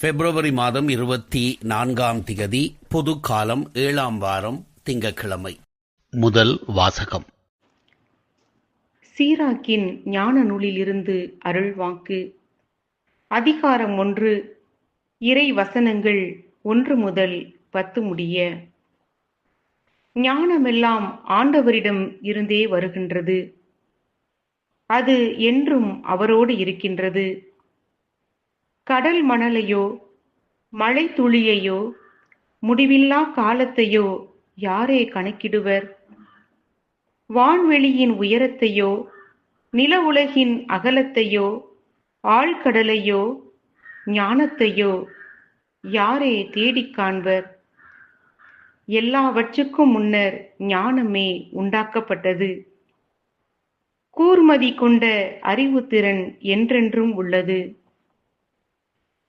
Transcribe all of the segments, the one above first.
பிப்ரவரி மாதம் 24ஆம் திகதி, பொது காலம், 7ஆம் வாரம், திங்கட்கிழமை. முதல் வாசகம். சீராக்கின் ஞான நூலிலிருந்து அருள்வாக்கு. அதிகாரம் 1. இறை வசனங்கள் 1 முதல் 10 முடிய. ஞானமெல்லாம் ஆண்டவரிடம் இருந்தே வருகின்றது. அது என்றும் அவரோடு இருக்கின்றது. கடல் மணலையோ மழை துளியையோ முடிவில்லா காலத்தையோ யாரே கணக்கிடுவர்? வான்வெளியின் உயரத்தையோ நில உலகின் அகலத்தையோ ஆழ்கடலையோ ஞானத்தையோ யாரே தேடிக் காண்பர்? எல்லாவற்றுக்கும் முன்னர் ஞானமே உண்டாக்கப்பட்டது. கூர்மதி கொண்ட அறிவுத்திறன் என்றென்றும் உள்ளது.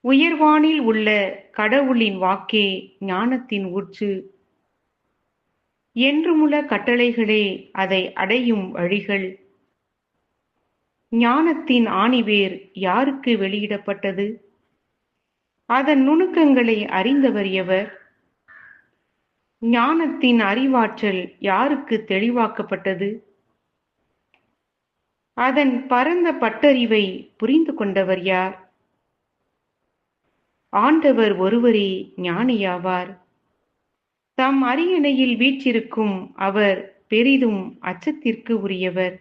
உயர்வானில் உள்ள கடவுளின் வாக்கே ஞானத்தின் ஊற்று. என்றுமுள்ள கட்டளைகளே அதை அடையும் வழிகள். ஞானத்தின் ஆணிவேர் யாருக்கு வெளியிடப்பட்டது? அதன் நுணுக்கங்களை அறிந்தவர் எவர்? ஞானத்தின் அறிவாற்றல் யாருக்கு தெளிவாக்கப்பட்டது? அதன் பரந்த பட்டறிவை புரிந்து கொண்டவர் யார்? ஆண்டவர் ஒருவரே ஞானியாவார். தம் அரியணையில் வீற்றிருக்கும் அவர் பெரிதும் அச்சத்திற்கு உரியவர்.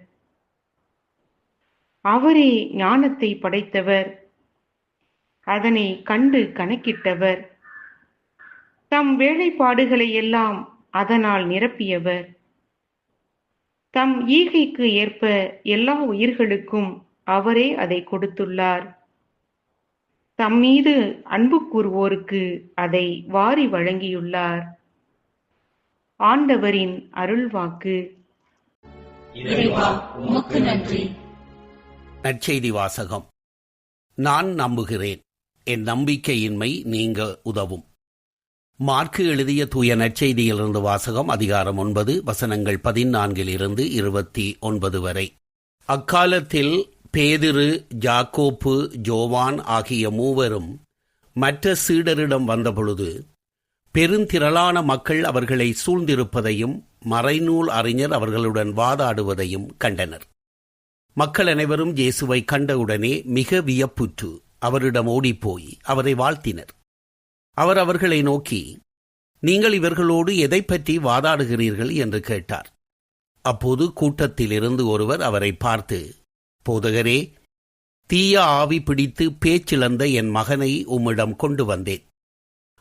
அவரே ஞானத்தை படைத்தவர், அதனை கண்டு கணக்கிட்டவர். தம் வேலைப்பாடுகளை எல்லாம் அதனால் நிரப்பியவர். தம் ஈகைக்கு ஏற்ப எல்லா உயிர்களுக்கும் அவரே அதை கொடுத்துள்ளார். தம் மீது அன்பு கூறுவோருக்கு அதை வாரி வழங்கியுள்ளார். ஆண்டவரின் அருள்வாக்கு. நற்செய்தி வாசகம். நான் நம்புகிறேன், என் நம்பிக்கையின்மை நீங்க உதவும். மார்க்கு எழுதிய தூய நற்செய்தியிலிருந்து வாசகம். அதிகாரம் 9, வசனங்கள் 14 29 வரை. அக்காலத்தில் பேதுரு, யாக்கோப்பு, ஜோவான் ஆகிய மூவரும் மற்ற சீடரிடம் வந்தபொழுது பெருந்திரளான மக்கள் அவர்களை சூழ்ந்திருப்பதையும் மறைநூல் அறிஞர் அவர்களுடன் வாதாடுவதையும் கண்டனர். மக்கள் அனைவரும் இயேசுவை கண்டவுடனே மிக வியப்புற்று அவரிடம் ஓடிப்போய் அவரை வாழ்த்தினர். அவர் அவர்களை நோக்கி, நீங்கள் இவர்களோடு எதை பற்றி வாதாடுகிறீர்கள் என்று கேட்டார். அப்போது கூட்டத்திலிருந்து ஒருவர் அவரை பார்த்து, போதகரே, தீய ஆவி பிடித்து பேச்சிழந்த என் மகனை உம்மிடம் கொண்டு வந்தேன்.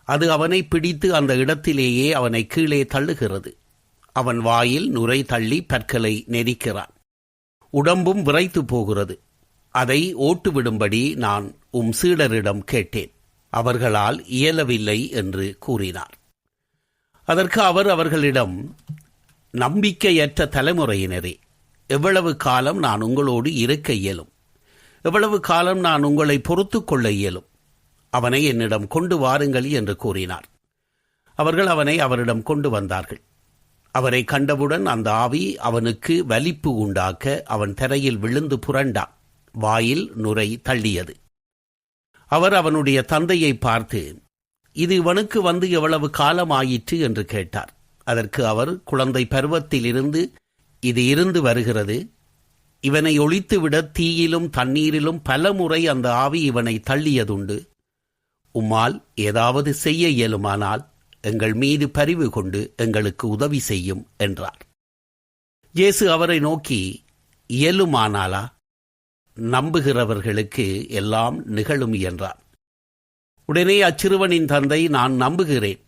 அது அவனை பிடித்து அந்த இடத்திலேயே அவனை கீழே தள்ளுகிறது. அவன் வாயில் நுரை தள்ளி பற்களை நெரிக்கிறான். உடம்பும் விரைத்து போகிறது. அதை ஓட்டுவிடும்படி நான் உம் சீடரிடம் கேட்டேன். அவர்களால் இயலவில்லை என்று கூறினார். அதற்கு அவர் அவர்களிடம், நம்பிக்கையற்ற தலைமுறையினரே, எவ்வளவு காலம் நான் உங்களோடு இருக்க இயலும்? எவ்வளவு காலம் நான் உங்களை பொறுத்து கொள்ள இயலும்? அவனை என்னிடம் கொண்டு வாருங்கள் என்று கூறினார். அவர்கள் அவனை அவரிடம் கொண்டு வந்தார்கள். அவரை கண்டவுடன் அந்த ஆவி அவனுக்கு வலிப்பு உண்டாக்க அவன் தரையில் விழுந்து புரண்டான். வாயில் நுரை தள்ளியது. அவர் அவனுடைய தந்தையை பார்த்து, இது இவனுக்கு வந்து எவ்வளவு காலம் ஆயிற்று என்று கேட்டார். அதற்கு அவர், குழந்தை பருவத்திலிருந்து இது இருந்து வருகிறது. இவனை ஒழித்துவிட தீயிலும் தண்ணீரிலும் பல முறை அந்த ஆவி இவனை தள்ளியதுண்டு. உம்மால் ஏதாவது செய்ய இயலுமானால் எங்கள் மீது பரிவு கொண்டு எங்களுக்கு உதவி செய்யும் என்றார். இயேசு அவரை நோக்கி, இயலுமானாலா? நம்புகிறவர்களுக்கு எல்லாம் நிகழும் என்றார். உடனே அச்சிறுவனின் தந்தை, நான் நம்புகிறேன்,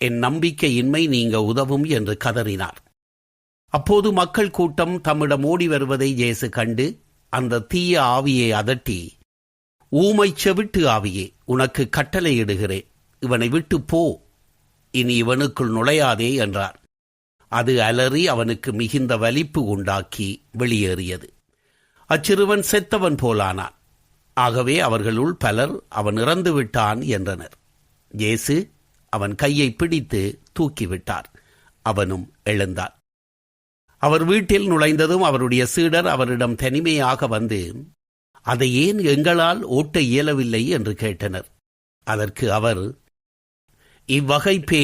என் நம்பிக்கையின்மை நீங்க உதவும் என்று கதறினார். அப்போது மக்கள் கூட்டம் தம்மிடம் ஓடி வருவதை இயேசு கண்டு அந்த தீய ஆவியை அதட்டி, ஊமை செவிட்டு ஆவியே, உனக்கு கட்டளையிடுகிறேன், இவனை விட்டு போ, இனி இவனுக்குள் நுழையாதே என்றார். அது அலறி அவனுக்கு மிகுந்த வலிப்பு உண்டாக்கி வெளியேறியது. அச்சிறுவன் செத்தவன் போலானான். ஆகவே அவர்களுள் பலர் அவன் இறந்து விட்டான் என்றனர். இயேசு அவன் கையை பிடித்து தூக்கிவிட்டார். அவனும் எழுந்தான். அவர் வீட்டில் நுழைந்ததும் அவருடைய சீடர் அவரிடம் தனிமையாக வந்து, அதை ஏன் எங்களால் ஓட்ட இயலவில்லை என்று கேட்டனர். அதற்கு அவர், இவ்வகை பே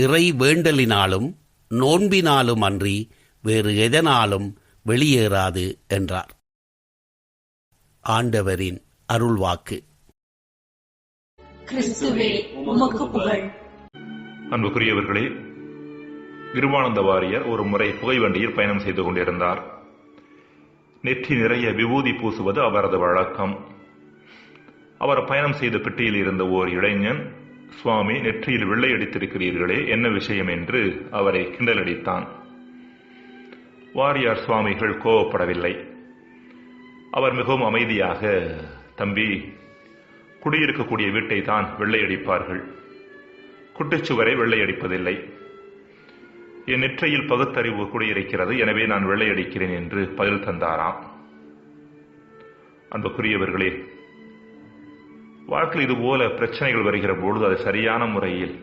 இறை வேண்டலினாலும் நோன்பினாலும் அன்றி வேறு எதனாலும் வெளியேறாது என்றார். ஆண்டவரின் அருள்வாக்கு. கிறிஸ்துவே உமக்கு புகழ். அன்புக்குரியவர்களே, கிருபானந்த வாரியார் ஒரு முறை புகைவண்டியில் பயணம் செய்து கொண்டிருந்தார். நெற்றி நிறைய விபூதி பூசுவது அவரது வழக்கம். அவர் பயணம் செய்த பெட்டியில் இருந்த ஓர் இளைஞன், சுவாமி, நெற்றியில் வெள்ளை அடித்திருக்கிறீர்களே, என்ன விஷயம் என்று அவரை கிண்டலடித்தான். வாரியார் சுவாமிகள் கோபப்படவில்லை. அவர் மிகவும் அமைதியாக, தம்பி, குடியிருக்கக்கூடிய வீட்டை தான் வெள்ளையடிப்பார்கள், குட்டிச்சுவரை வெள்ளையடிப்பதில்லை. என் நெற்றியில் பகுத்தறிவு குடியிருக்கிறது, எனவே நான் வெள்ளையடிக்கிறேன் என்று பதில் தந்தாராம். அன்புக்குரியவர்களே, வாழ்க்கையில் இதுபோல பிரச்சனைகள் வருகிற பொழுது அதை சரியான முறையில்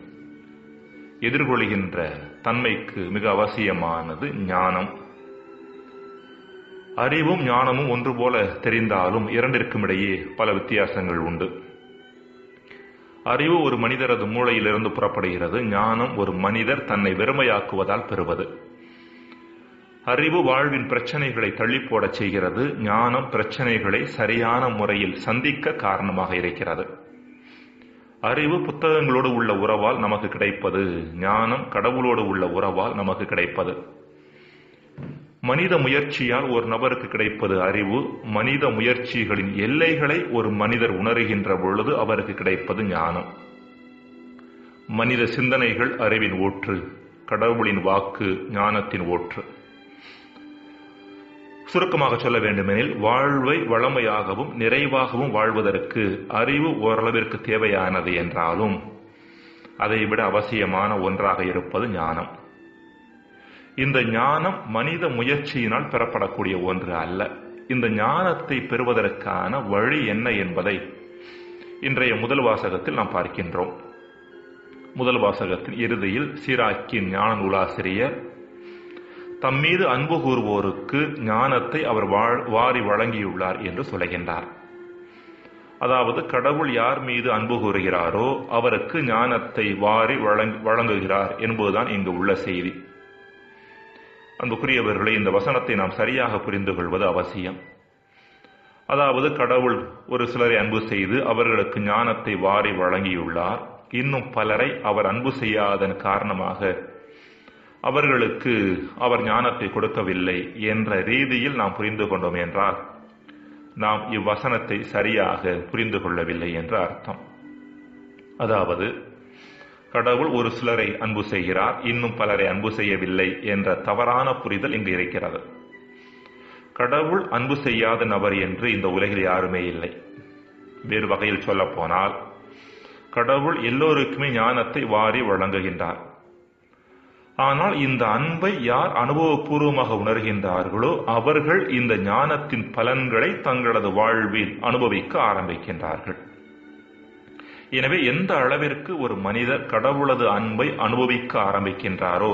எதிர்கொள்கின்ற தன்மைக்கு மிக அவசியமானது ஞானம். அறிவும் ஞானமும் ஒன்று போல தெரிந்தாலும் இரண்டிற்கும் இடையே பல வித்தியாசங்கள் உண்டு. அறிவு ஒரு மனிதரது மூளையிலிருந்து புறப்படுகிறது. ஞானம் ஒரு மனிதர் தன்னை வெறுமையாக்குவதால் பெறுவது. அறிவு வாழ்வின் பிரச்சனைகளை தள்ளி போடச் செய்கிறது. ஞானம் பிரச்சனைகளை சரியான முறையில் சந்திக்க காரணமாக இருக்கிறது. அறிவு புத்தகங்களோடு உள்ள உறவால் நமக்கு கிடைப்பது, ஞானம் கடவுளோடு உள்ள உறவால் நமக்கு கிடைப்பது. மனித முயற்சியால் ஒரு நபருக்கு கிடைப்பது அறிவு. மனித முயற்சிகளின் எல்லைகளை ஒரு மனிதர் உணர்கின்ற பொழுது அவருக்கு கிடைப்பது ஞானம். மனித சிந்தனைகள் அறிவின் ஊற்று, கடவுளின் வாக்கு ஞானத்தின் ஊற்று. சுருக்கமாக சொல்ல வேண்டுமெனில், வாழ்வை வளமையாகவும் நிறைவாகவும் வாழ்வதற்கு அறிவு ஓரளவிற்கு தேவையானது என்றாலும் அதைவிட அவசியமான ஒன்றாக இருப்பது ஞானம். இந்த ஞானம் மனித முயற்சியினால் பெறப்படக்கூடிய ஒன்று அல்ல. இந்த ஞானத்தை பெறுவதற்கான வழி என்ன என்பதை இன்றைய முதல் வாசகத்தில் நாம் பார்க்கின்றோம். முதல் வாசகத்தின் இறுதியில் சீராக்கின் ஞான நூலாசிரியர் தம்மீது அன்பு கூறுவோருக்கு ஞானத்தை அவர் வாரி வழங்கியுள்ளார் என்று சொல்கின்றார். அதாவது, கடவுள் யார் மீது அன்பு கூறுகிறாரோ அவருக்கு ஞானத்தை வாரி வழங்குகிறார் என்பதுதான் இங்கு உள்ள செய்தி. அன்புக்குரியவர்களை, இந்த வசனத்தை நாம் சரியாக புரிந்து கொள்வது அவசியம். அதாவது, கடவுள் ஒரு சிலரை அன்பு செய்து அவர்களுக்கு ஞானத்தை வாரி வழங்கியுள்ளார். இன்னும் பலரை அவர் அன்பு செய்யாதன் காரணமாக அவர்களுக்கு அவர் ஞானத்தை கொடுக்கவில்லை என்ற ரீதியில் நாம் புரிந்து கொண்டோம் என்றால் நாம் இவ்வசனத்தை சரியாக புரிந்து கொள்ளவில்லை என்று அர்த்தம். அதாவது, கடவுள் ஒரு சிலரை அன்பு செய்கிறார், இன்னும் பலரை அன்பு செய்யவில்லை என்ற தவறான புரிதல் இங்கு இருக்கிறது. கடவுள் அன்பு செய்யாத நபர் என்று இந்த உலகில் யாருமே இல்லை. வேறு வகையில் சொல்ல போனால், கடவுள் எல்லோருக்குமே ஞானத்தை வாரி வழங்குகின்றார். ஆனால் இந்த அன்பை யார் அனுபவபூர்வமாக உணர்கின்றார்களோ அவர்கள் இந்த ஞானத்தின் பலன்களை தங்களது வாழ்வில் அனுபவிக்க ஆரம்பிக்கின்றார்கள். எனவே எந்த அளவிற்கு ஒரு மனிதர் கடவுளது அன்பை அனுபவிக்க ஆரம்பிக்கின்றாரோ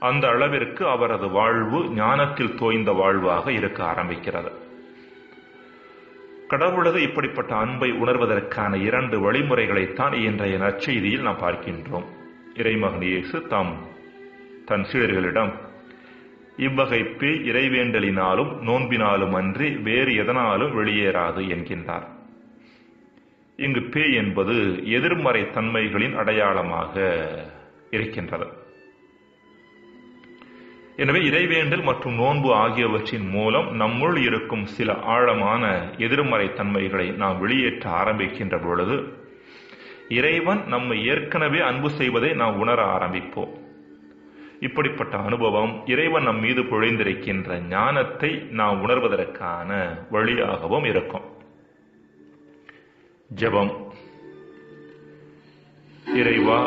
அந்த அளவிற்கு அவரது வாழ்வு ஞானத்தில் தோய்ந்த வாழ்வாக இருக்க ஆரம்பிக்கிறது. கடவுளது இப்படிப்பட்ட அன்பை உணர்வதற்கான 2 வழிமுறைகளைத்தான் இன்றைய நற்செய்தியில் நாம் பார்க்கின்றோம். இறைமகன் இயேசு தன் சீடர்களிடம், இவ்வகை பேய் இறைவேண்டலினாலும் நோன்பினாலும் அன்றி வேறு எதனாலும் வெளியேறாது என்கின்றார். இங்கு பேய் என்பது எதிர்மறை தன்மைகளின் அடையாளமாக இருக்கின்றது. எனவே இறைவேண்டல் மற்றும் நோன்பு ஆகியவற்றின் மூலம் நம்முள் இருக்கும் சில ஆழமான எதிர்மறை தன்மைகளை நாம் வெளியேற்ற ஆரம்பிக்கின்ற பொழுது இறைவன் நம்மை ஏற்கனவே அன்பு செய்வதை நாம் உணர ஆரம்பிப்போம். இப்படிப்பட்ட அனுபவம் இறைவன் நம் மீது பொழிந்திருக்கின்ற ஞானத்தை நாம் உணர்வதற்கான வழியாகவும் இருக்கும். ஜெபம். இறைவா,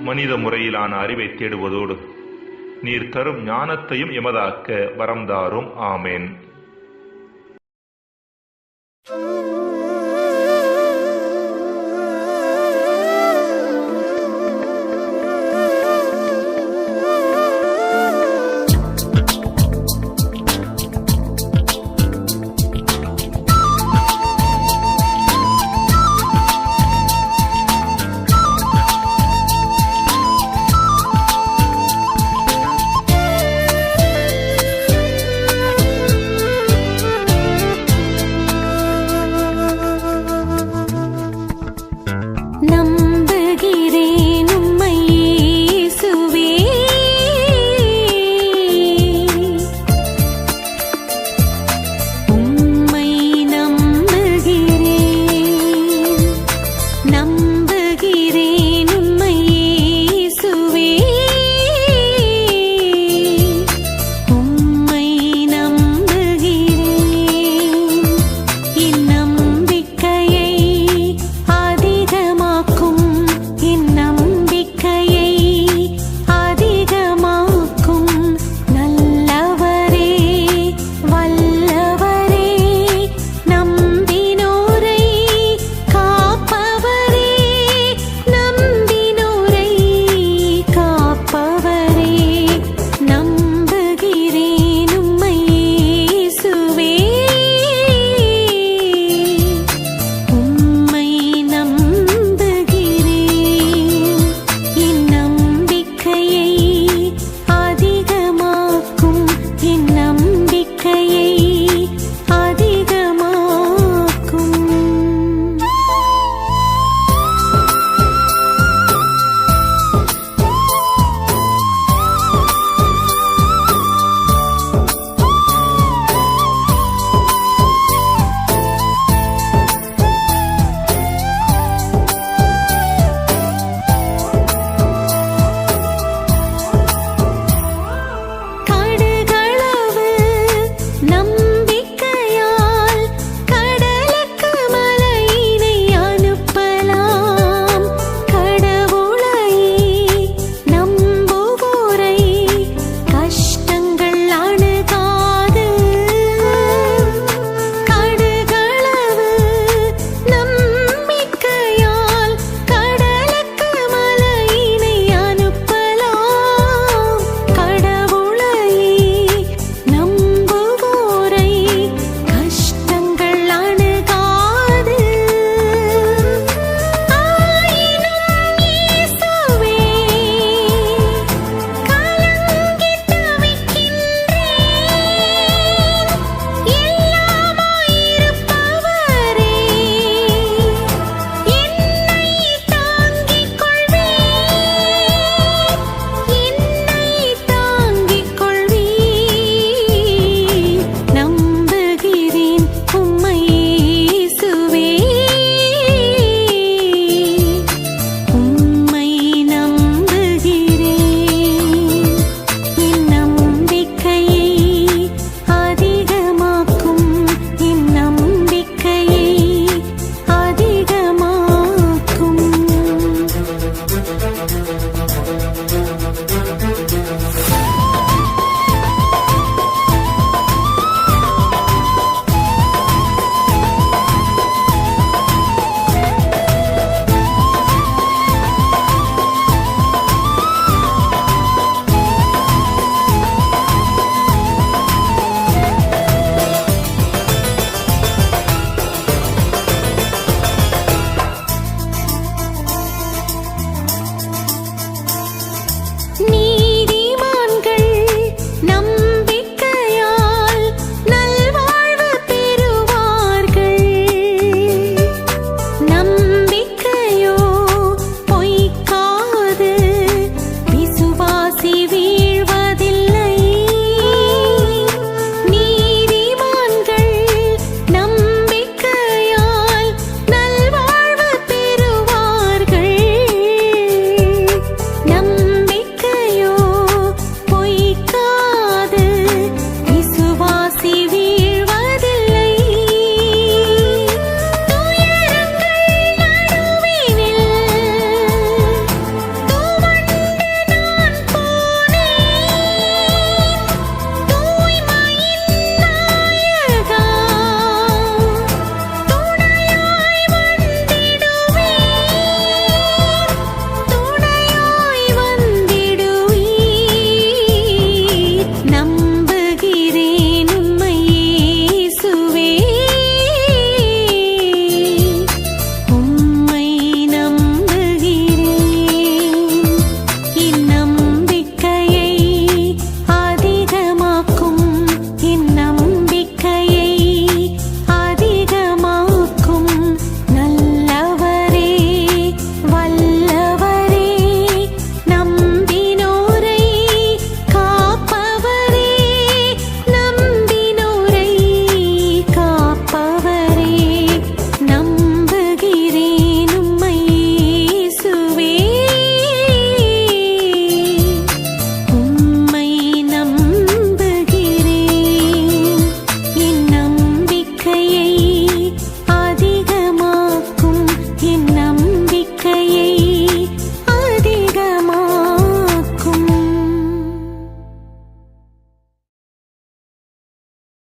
மனித முறையிலான அறிவை தேடுவதோடு நீர் தரும் ஞானத்தையும் எமதாக்க வரம் தாரும். ஆமேன்.